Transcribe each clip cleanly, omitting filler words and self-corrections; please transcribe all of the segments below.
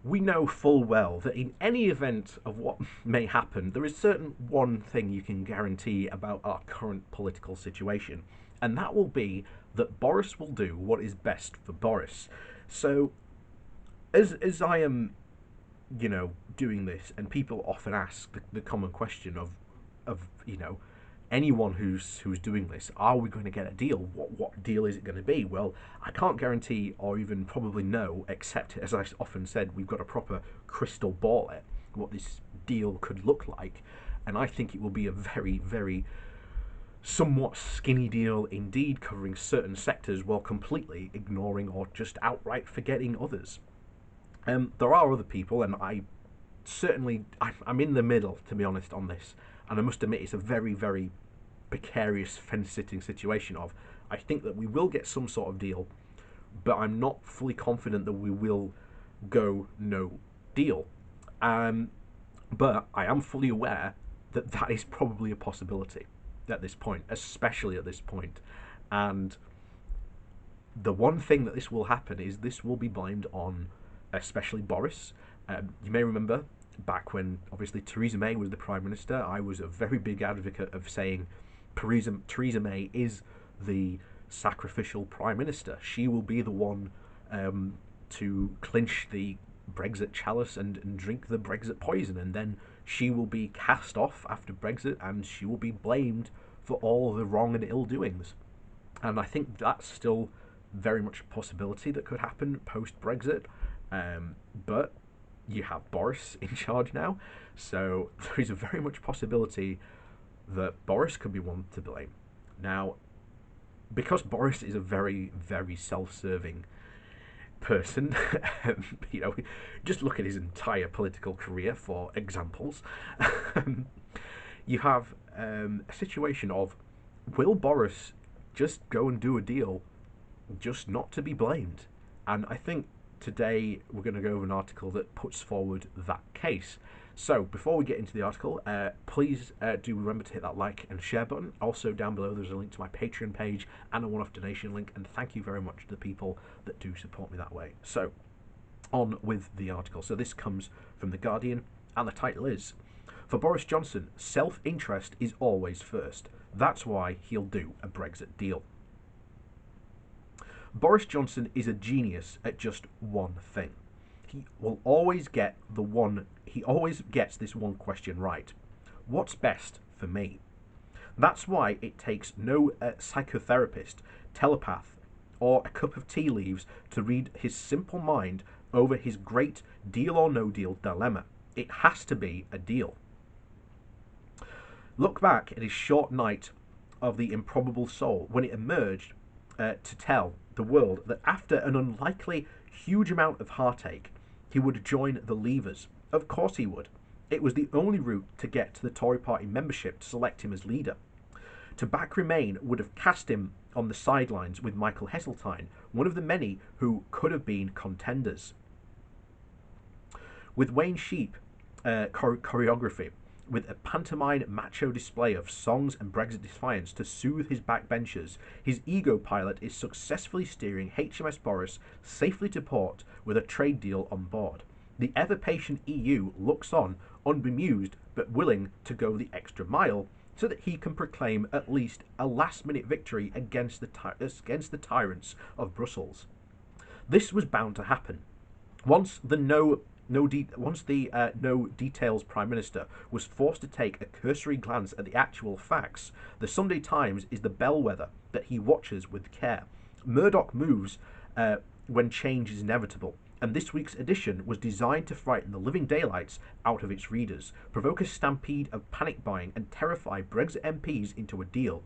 we know full well that in any event of what may happen, there is certain one thing you can guarantee about our current political situation, and that will be that Boris will do what is best for Boris. So, as I am, doing this, and people often ask the common question of anyone who's doing this, are we going to get a deal? What deal is it going to be? Well, I can't guarantee or even probably know, except as I often said, we've got a proper crystal ball at what this deal could look like, and I think it will be a very, very somewhat skinny deal indeed, covering certain sectors while completely ignoring or just outright forgetting others. There are other people, and I'm in the middle, to be honest, on this, and I must admit it's a very, very precarious fence-sitting situation. I think that we will get some sort of deal, but I'm not fully confident that we will go no deal. But I am fully aware that that is probably a possibility at this point, especially at this point. And the one thing that this will happen is this will be blamed on especially Boris. You may remember back when obviously Theresa May was the Prime Minister, I was a very big advocate of saying Theresa May is the sacrificial Prime Minister. She will be the one to clinch the Brexit chalice and drink the Brexit poison, and then she will be cast off after Brexit and she will be blamed for all the wrong and ill doings. And I think that's still very much a possibility that could happen post Brexit. But you have Boris in charge now, so there is a very much possibility that Boris could be one to blame. Now, because Boris is a very, very self-serving person, just look at his entire political career for examples. You have a situation of, will Boris just go and do a deal just not to be blamed? And I think today we're going to go over an article that puts forward that case. So before we get into the article, please do remember to hit that like and share button. Also down below there's a link to my Patreon page and a one-off donation link, and thank you very much to the people that do support me that way. So on with the article. So this comes from The Guardian, and the title is, "For Boris Johnson, self-interest is always first. That's why he'll do a Brexit deal." Boris Johnson is a genius at just one thing. He always gets this one question right. What's best for me? That's why it takes no psychotherapist, telepath, or a cup of tea leaves to read his simple mind over his great deal or no deal dilemma. It has to be a deal. Look back at his short night of the improbable soul when it emerged to tell the world that after an unlikely huge amount of heartache, he would join the Leavers. Of course he would. It was the only route to get to the Tory party membership to select him as leader. To back Remain would have cast him on the sidelines with Michael Heseltine, one of the many who could have been contenders. With Wayne Sheep choreography, with a pantomime macho display of songs and Brexit defiance to soothe his backbenchers, his ego pilot is successfully steering HMS Boris safely to port with a trade deal on board. The ever-patient EU looks on, unbemused but willing to go the extra mile, so that he can proclaim at least a last-minute victory against the tyrants of Brussels. This was bound to happen. Once the no details Prime Minister was forced to take a cursory glance at the actual facts, the Sunday Times is the bellwether that he watches with care. Murdoch moves when change is inevitable, and this week's edition was designed to frighten the living daylights out of its readers, provoke a stampede of panic buying, and terrify Brexit MPs into a deal.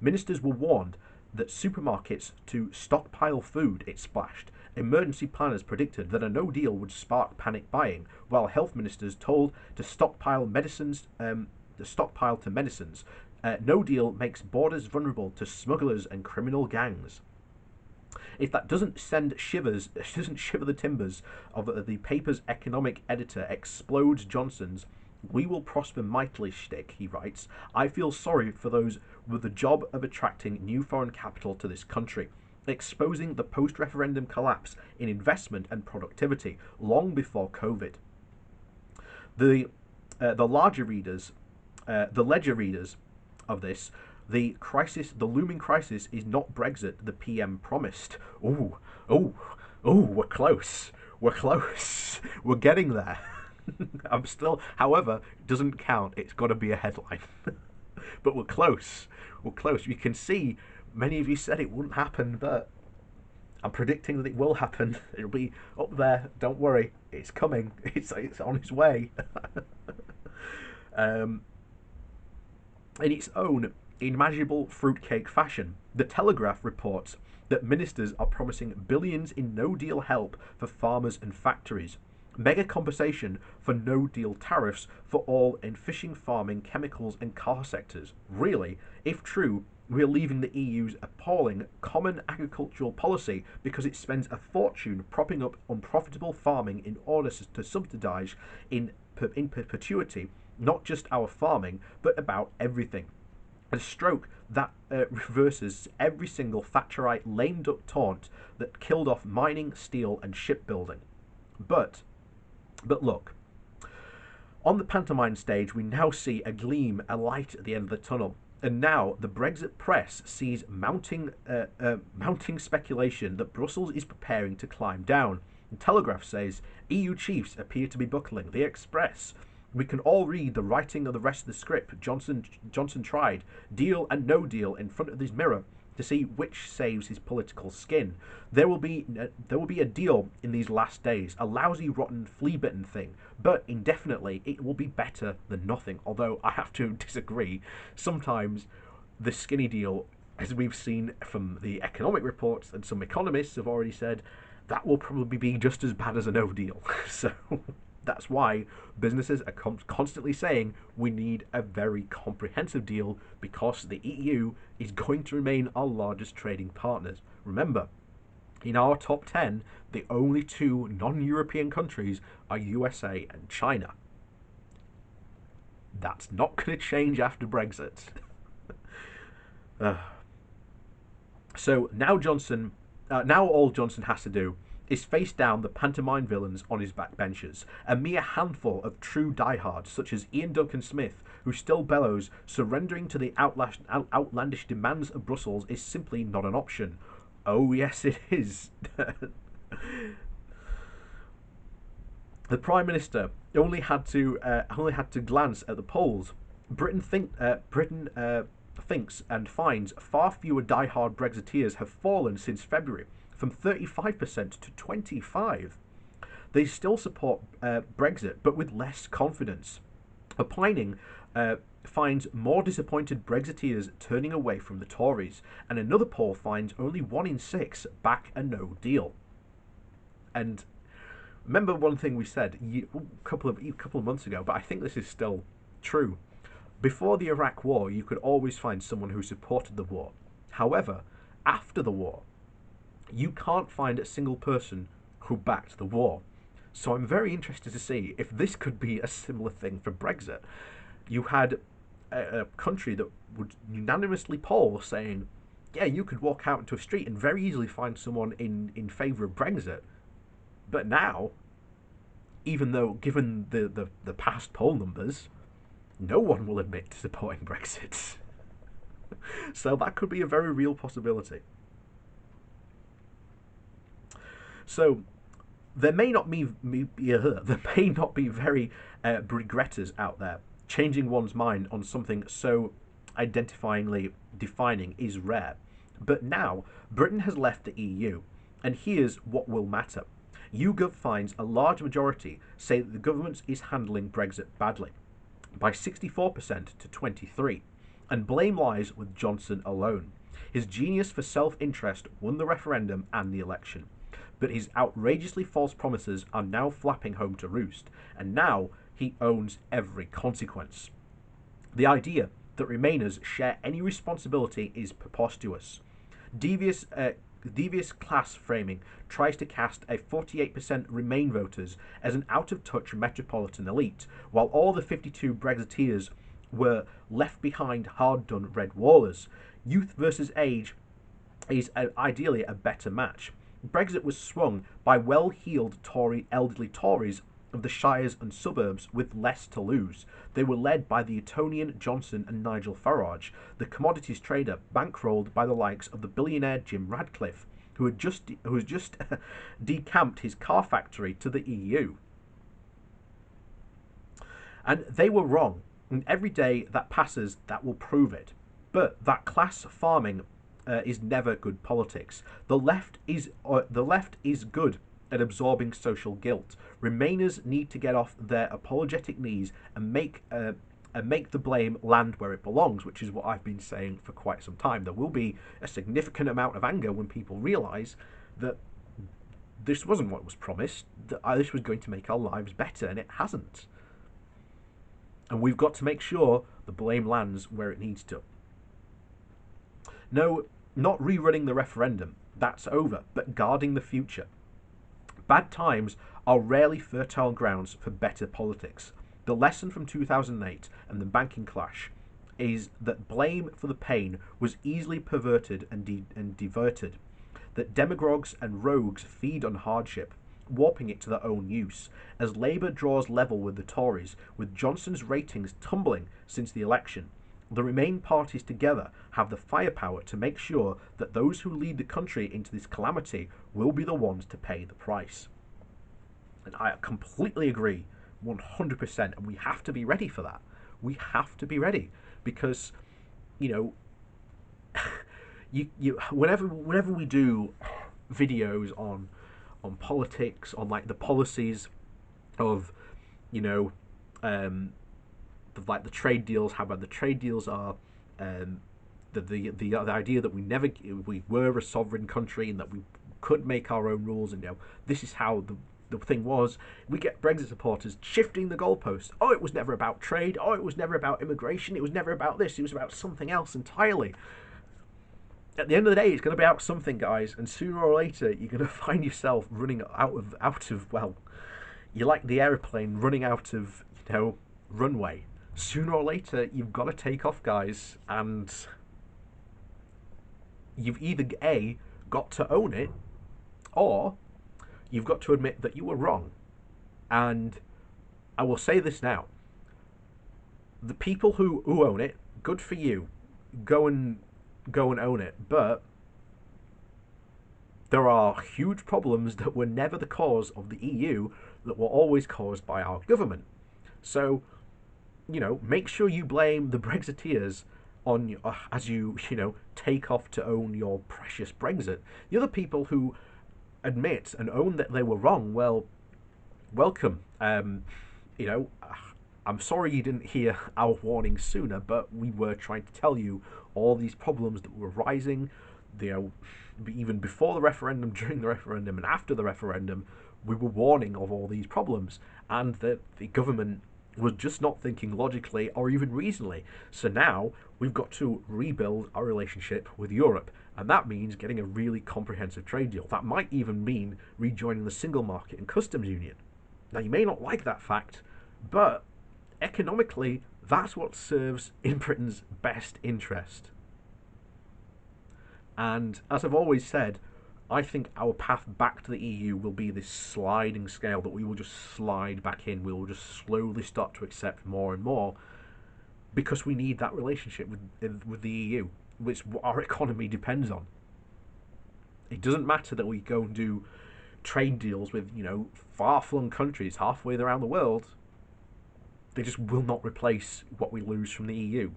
Ministers were warned that supermarkets to stockpile food, it splashed. Emergency planners predicted that a no deal would spark panic buying, while health ministers told to stockpile medicines. No deal makes borders vulnerable to smugglers and criminal gangs. If that doesn't shiver the timbers of the paper's economic editor explodes Johnson's "We will prosper mightily" shtick, he writes, I feel sorry for those with the job of attracting new foreign capital to this country. exposing the post-referendum collapse in investment and productivity long before COVID. The larger readers, the ledger readers of this, the looming crisis is not Brexit, the PM promised. Ooh, ooh, ooh, we're close. We're close. We're getting there. I'm still, however, it doesn't count. It's got to be a headline. But we're close. We're close. You can see many of you said it wouldn't happen, but I'm predicting that it will happen. It'll be up there. Don't worry. It's coming. It's on its way. In its own imaginable fruitcake fashion, The Telegraph reports that ministers are promising billions in no-deal help for farmers and factories, mega compensation for no-deal tariffs for all in fishing, farming, chemicals and car sectors. Really, if true, we're leaving the EU's appalling common agricultural policy because it spends a fortune propping up unprofitable farming in order to subsidise in perpetuity not just our farming, but about everything. A stroke that reverses every single Thatcherite lame duck taunt that killed off mining, steel and shipbuilding. But look, on the pantomime stage we now see a gleam, a light at the end of the tunnel. And now the Brexit press sees mounting speculation that Brussels is preparing to climb down. The Telegraph says EU chiefs appear to be buckling. The Express: we can all read the writing of the rest of the script. Johnson tried deal and no deal in front of his mirror to see which saves his political skin. There will be a deal in these last days, a lousy, rotten, flea-bitten thing, but indefinitely it will be better than nothing. Although I have to disagree. Sometimes the skinny deal, as we've seen from the economic reports, and some economists have already said, that will probably be just as bad as a no deal. So that's why businesses are constantly saying we need a very comprehensive deal, because the EU is going to remain our largest trading partners. Remember, in our top 10, the only two non-European countries are USA and China. That's not going to change after Brexit. So now all Johnson has to do is face down the pantomime villains on his backbenchers, a mere handful of true diehards such as Ian Duncan Smith, who still bellows surrendering to the outlandish demands of Brussels is simply not an option. Oh yes it is. The Prime Minister only had to glance at the polls. Britain thinks and finds far fewer diehard Brexiteers have fallen since February, from 35% to 25%. They still support Brexit, but with less confidence. Opining finds more disappointed Brexiteers turning away from the Tories, and another poll finds only 1 in 6 back a no deal. And remember one thing we said a couple of months ago, but I think this is still true. Before the Iraq War, you could always find someone who supported the war. However, after the war, you can't find a single person who backed the war. So I'm very interested to see if this could be a similar thing for Brexit. You had a country that would unanimously poll saying, yeah, you could walk out into a street and very easily find someone in favour of Brexit. But now, even though given the past poll numbers, no one will admit to supporting Brexit. So that could be a very real possibility. So there may not be very regretters out there. Changing one's mind on something so identifyingly defining is rare. But now Britain has left the EU, and here's what will matter. YouGov finds a large majority say that the government is handling Brexit badly, by 64% to 23%, and blame lies with Johnson alone. His genius for self-interest won the referendum and the election, but his outrageously false promises are now flapping home to roost, and now he owns every consequence. The idea that Remainers share any responsibility is preposterous. Devious class framing tries to cast a 48% Remain voters as an out-of-touch metropolitan elite, while all the 52 Brexiteers were left behind hard-done red wallers. Youth versus age is ideally a better match. Brexit was swung by well-heeled elderly Tories of the shires and suburbs with less to lose. They were led by the Etonian Johnson and Nigel Farage, the commodities trader bankrolled by the likes of the billionaire Jim Radcliffe, who had just decamped his car factory to the EU. And they were wrong, and every day that passes, that will prove it. But that class farming is never good politics. The left is good at absorbing social guilt. Remainers need to get off their apologetic knees and make the blame land where it belongs, which is what I've been saying for quite some time. There will be a significant amount of anger when people realise that this wasn't what was promised, that this was going to make our lives better, and it hasn't. And we've got to make sure the blame lands where it needs to. No, not rerunning the referendum, that's over, but guarding the future. Bad times are rarely fertile grounds for better politics. The lesson from 2008 and the banking clash is that blame for the pain was easily perverted and diverted, that demagogues and rogues feed on hardship, warping it to their own use. As Labour draws level with the Tories, with Johnson's ratings tumbling since the election, the Remain parties together have the firepower to make sure that those who lead the country into this calamity will be the ones to pay the price. And I completely agree, 100%, and we have to be ready for that. We have to be ready, because, you whenever we do videos on politics, on like the policies of, like the trade deals, how bad the trade deals are, the idea that we were a sovereign country and that we could make our own rules, and this is how the thing was. We get Brexit supporters shifting the goalposts. Oh, it was never about trade. Oh, it was never about immigration. It was never about this. It was about something else entirely. At the end of the day, it's going to be about something, guys, and sooner or later, you're going to find yourself running out of well, you're like the aeroplane running out of runway. Sooner or later, you've got to take off, guys, and you've either A, got to own it, or you've got to admit that you were wrong. And I will say this now: the people who own it, good for you. Go and own it. But there are huge problems that were never the cause of the EU, that were always caused by our government. So, make sure you blame the Brexiteers on as you take off to own your precious Brexit. The other people who admit and own that they were wrong, well, welcome. I'm sorry you didn't hear our warning sooner, but we were trying to tell you all these problems that were rising, even before the referendum, during the referendum, and after the referendum. We were warning of all these problems, and that the government was just not thinking logically or even reasonably. So now we've got to rebuild our relationship with Europe, and that means getting a really comprehensive trade deal. That might even mean rejoining the single market and customs union. Now, you may not like that fact, but economically, that's what serves in Britain's best interest. And as I've always said, I think our path back to the EU will be this sliding scale, that we will just slide back in. We will just slowly start to accept more and more, because we need that relationship with the EU, which our economy depends on. It doesn't matter that we go and do trade deals with, far-flung countries halfway around the world. They just will not replace what we lose from the EU.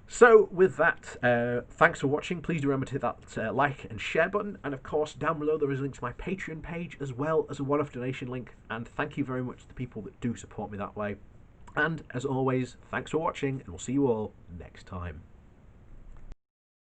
So with that, thanks for watching. Please do remember to hit that like and share button, and of course down below there is a link to my Patreon page, as well as a one-off donation link, and thank you very much to the people that do support me that way. And as always, thanks for watching, and we'll see you all next time.